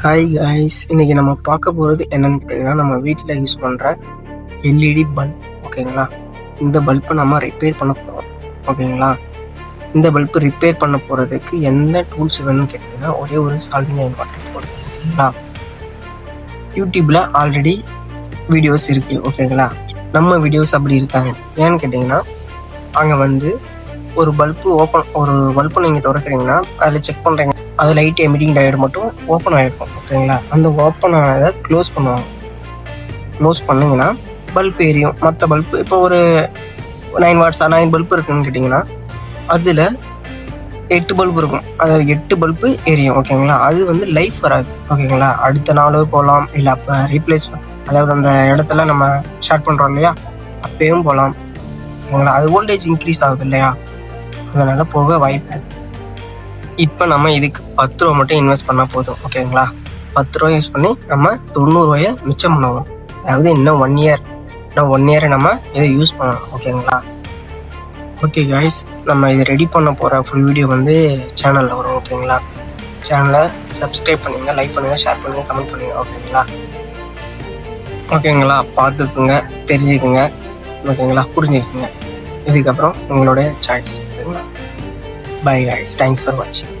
Hi guys, இன்னைக்கு நம்ம பார்க்க போகிறது என்னன்னு கேட்டிங்கன்னா, நம்ம வீட்டில் யூஸ் பண்ணுற எல்இடி பல்ப். ஓகேங்களா, இந்த பல்பை நம்ம ரிப்பேர் பண்ண போகிறோம். ஓகேங்களா, இந்த பல்பு ரிப்பேர் பண்ண போகிறதுக்கு என்ன டூல்ஸ் வேணும்னு கேட்டிங்கன்னா, ஒரே ஒரு சால்விங் அயன் மட்டும் போதும். ஓகேங்களா, யூடியூப்பில் ஆல்ரெடி வீடியோஸ் இருக்குது. ஓகேங்களா, நம்ம வீடியோஸ் அப்படி இருக்காங்க. ஏன்னு கேட்டிங்கன்னா, அங்கே ஒரு பல்பு நீங்கள் திறக்கிறீங்கன்னா அதில் செக் பண்ணுறீங்க, அது லைட் எமிட்டிங் டயோடு மட்டும் ஓப்பன் ஆகிருக்கும். ஓகேங்களா, அந்த ஓப்பன் ஆனதை க்ளோஸ் பண்ணுவாங்க. க்ளோஸ் பண்ணிங்கன்னா பல்ப் எரியும். மற்ற பல்பு இப்போ ஒரு 9 வாட்ஸா 9 பல்பு இருக்குன்னு கேட்டிங்கன்னா அதில் 8 பல்பு இருக்கும். அதாவது 8 பல்பு எரியும். ஓகேங்களா, அது லைஃப் வராது. ஓகேங்களா, அடுத்த நாள் போகலாம், இல்லை அப்போ ரீப்ளேஸ் அதாவது அந்த இடத்துல நம்ம ஷார்ட் பண்ணுறோம் இல்லையா, அப்பயும் போகலாம். ஓகேங்களா, அது வோல்டேஜ் இன்க்ரீஸ் ஆகுது இல்லையா, அதனால் போக வாய்ப்பு. இப்போ நம்ம இதுக்கு 10 ரூபா மட்டும் இன்வெஸ்ட் பண்ணால் போதும். ஓகேங்களா, 10 ரூபா யூஸ் பண்ணி நம்ம 90 ரூபாயை மிச்சம் பண்ணுவோம். அதாவது இன்னும் 1 இயர் நம்ம இதை யூஸ் பண்ணலாம். ஓகேங்களா, ஓகே காய்ஸ், நம்ம இதை ரெடி பண்ண போகிற ஃபுல் வீடியோ சேனலில் வரும். ஓகேங்களா, சேனலை சப்ஸ்கிரைப் பண்ணுங்க, லைக் பண்ணுங்கள், ஷேர் பண்ணுங்கள், கமெண்ட் பண்ணுங்கள். ஓகேங்களா, பார்த்துக்குங்க, தெரிஞ்சுக்குங்க. ஓகேங்களா, புரிஞ்சுக்குங்க. இதுக்கப்புறம் உங்களுடைய சாய்ஸ். ஓகேங்களா, by guys, thanks for watching.